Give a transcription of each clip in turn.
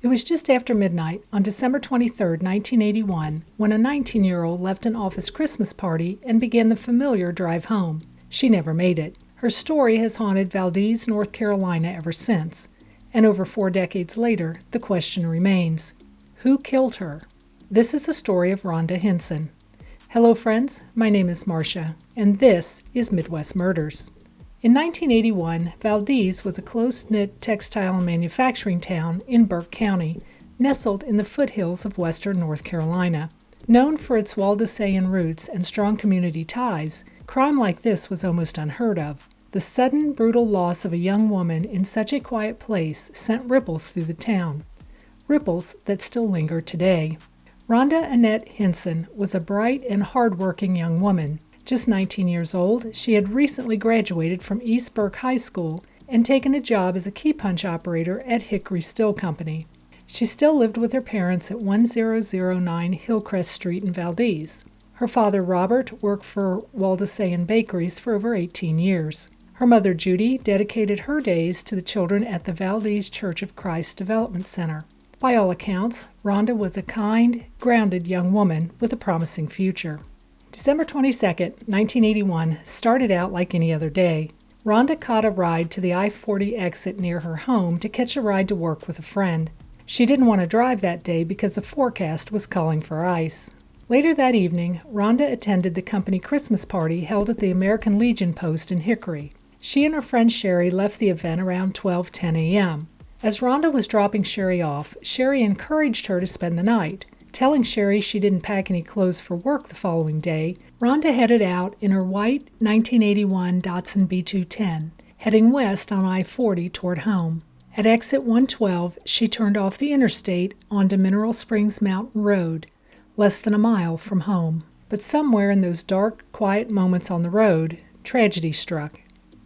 It was just after midnight on December 23, 1981, when a 19-year-old left an office Christmas party and began the familiar drive home. She never made it. Her story has haunted Valdese, North Carolina ever since. And over 4 decades later, the question remains, who killed her? This is the story of Rhonda Hinson. Hello friends, my name is Marcia, and this is Midwest Murders. In 1981, Valdese was a close-knit textile and manufacturing town in Burke County, nestled in the foothills of western North Carolina. Known for its Waldesean roots and strong community ties, crime like this was almost unheard of. The sudden, brutal loss of a young woman in such a quiet place sent ripples through the town. Ripples that still linger today. Rhonda Annette Hinson was a bright and hard-working young woman. Just 19 years old, she had recently graduated from East Burke High School and taken a job as a key punch operator at Hickory Still Company. She still lived with her parents at 1009 Hillcrest Street in Valdese. Her father, Robert, worked for Waldesean bakeries for over 18 years. Her mother, Judy, dedicated her days to the children at the Valdese Church of Christ Development Center. By all accounts, Rhonda was a kind, grounded young woman with a promising future. December 22, 1981, started out like any other day. Rhonda caught a ride to the I-40 exit near her home to catch a ride to work with a friend. She didn't want to drive that day because the forecast was calling for ice. Later that evening, Rhonda attended the company Christmas party held at the American Legion post in Hickory. She and her friend Sherry left the event around 12:10 a.m. As Rhonda was dropping Sherry off, Sherry encouraged her to spend the night. Telling Sherry she didn't pack any clothes for work the following day, Rhonda headed out in her white 1981 Datsun B210, heading west on I-40 toward home. At exit 112, she turned off the interstate onto Mineral Springs Mountain Road, less than a mile from home. But somewhere in those dark, quiet moments on the road, tragedy struck.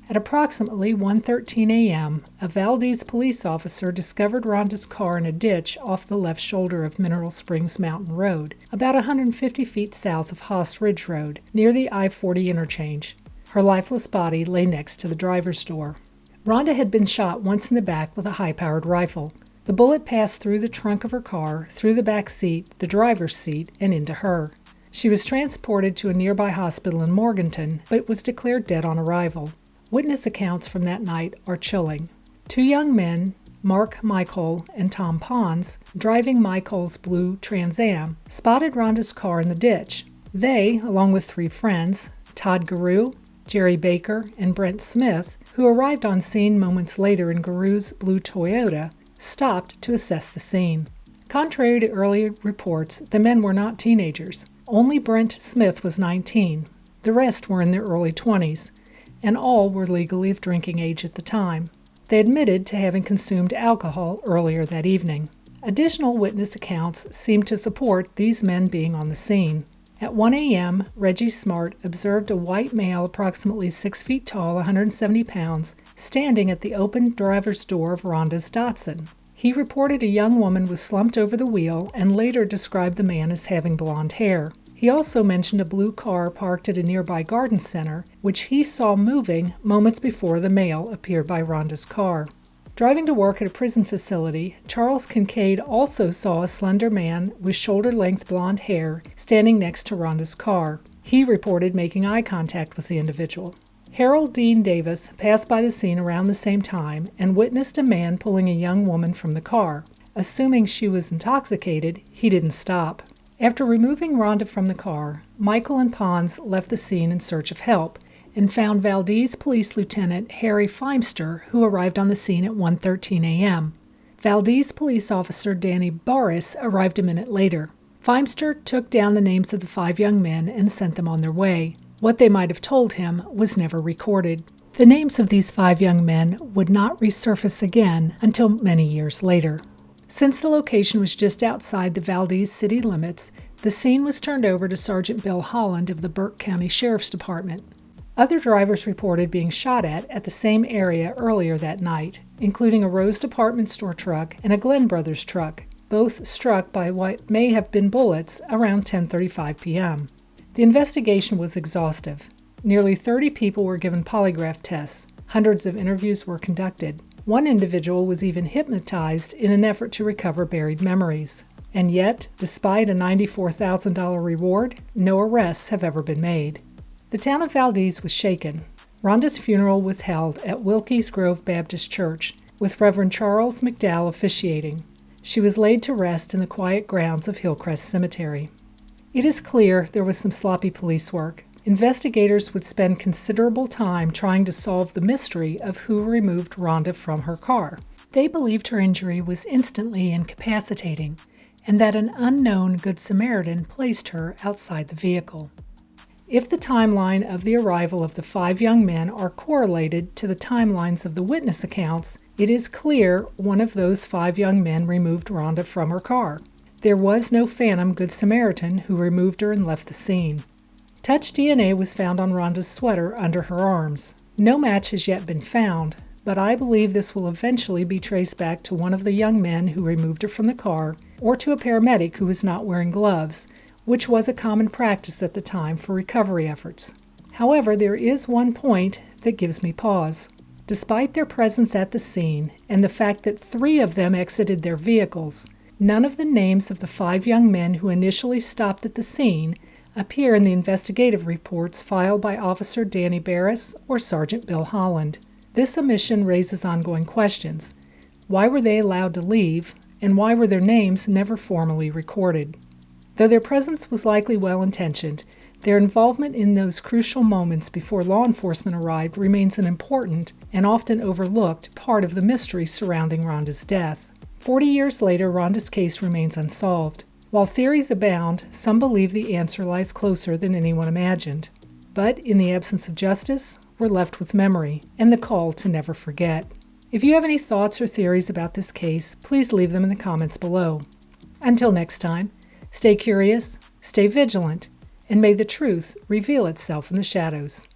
At approximately 1:13 a.m., a Valdese police officer discovered Rhonda's car in a ditch off the left shoulder of Mineral Springs Mountain Road, about 150 feet south of Haas Ridge Road, near the I-40 interchange. Her lifeless body lay next to the driver's door. Rhonda had been shot once in the back with a high-powered rifle. The bullet passed through the trunk of her car, through the back seat, the driver's seat, and into her. She was transported to a nearby hospital in Morganton, but was declared dead on arrival. Witness accounts from that night are chilling. 2 young men, Mark Michael and Tom Pons, driving Michael's blue Trans Am, spotted Rhonda's car in the ditch. They, along with 3 friends, Todd Garreau, Jerry Baker, and Brent Smith, who arrived on scene moments later in Garreau's blue Toyota, stopped to assess the scene. Contrary to earlier reports, the men were not teenagers. Only Brent Smith was 19. The rest were in their early 20s. And all were legally of drinking age at the time. They admitted to having consumed alcohol earlier that evening. Additional witness accounts seem to support these men being on the scene. At 1 a.m., Reggie Smart observed a white male approximately 6 feet tall, 170 pounds, standing at the open driver's door of Rhonda's Datsun. He reported a young woman was slumped over the wheel and later described the man as having blonde hair. He also mentioned a blue car parked at a nearby garden center, which he saw moving moments before the male appeared by Rhonda's car. Driving to work at a prison facility, Charles Kincaid also saw a slender man with shoulder-length blonde hair standing next to Rhonda's car. He reported making eye contact with the individual. Harold Dean Davis passed by the scene around the same time and witnessed a man pulling a young woman from the car. Assuming she was intoxicated, he didn't stop. After removing Rhonda from the car, Michael and Pons left the scene in search of help and found Valdese Police Lieutenant Harry Feimster, who arrived on the scene at 1:13 a.m. Valdese Police Officer Danny Boris arrived a minute later. Feimster took down the names of the 5 young men and sent them on their way. What they might have told him was never recorded. The names of these 5 young men would not resurface again until many years later. Since the location was just outside the Valdese city limits, the scene was turned over to Sergeant Bill Holland of the Burke County Sheriff's Department. Other drivers reported being shot at the same area earlier that night, including a Rose department store truck and a Glenn Brothers truck, both struck by what may have been bullets around 10:35 p.m. The investigation was exhaustive. Nearly 30 people were given polygraph tests. Hundreds of interviews were conducted. One individual was even hypnotized in an effort to recover buried memories. And yet, despite a $94,000 reward, no arrests have ever been made. The town of Valdese was shaken. Rhonda's funeral was held at Wilkes Grove Baptist Church, with Reverend Charles McDowell officiating. She was laid to rest in the quiet grounds of Hillcrest Cemetery. It is clear there was some sloppy police work. Investigators would spend considerable time trying to solve the mystery of who removed Rhonda from her car. They believed her injury was instantly incapacitating, and that an unknown Good Samaritan placed her outside the vehicle. If the timeline of the arrival of the 5 young men are correlated to the timelines of the witness accounts, it is clear one of those 5 young men removed Rhonda from her car. There was no phantom Good Samaritan who removed her and left the scene. Touch DNA was found on Rhonda's sweater under her arms. No match has yet been found, but I believe this will eventually be traced back to one of the young men who removed her from the car, or to a paramedic who was not wearing gloves, which was a common practice at the time for recovery efforts. However, there is one point that gives me pause. Despite their presence at the scene and the fact that 3 of them exited their vehicles, none of the names of the 5 young men who initially stopped at the scene appear in the investigative reports filed by Officer Danny Barris or Sergeant Bill Holland. This omission raises ongoing questions. Why were they allowed to leave, and why were their names never formally recorded? Though their presence was likely well-intentioned, their involvement in those crucial moments before law enforcement arrived remains an important and often overlooked part of the mystery surrounding Rhonda's death. 40 years later, Rhonda's case remains unsolved. While theories abound, some believe the answer lies closer than anyone imagined. But in the absence of justice, we're left with memory and the call to never forget. If you have any thoughts or theories about this case, please leave them in the comments below. Until next time, stay curious, stay vigilant, and may the truth reveal itself in the shadows.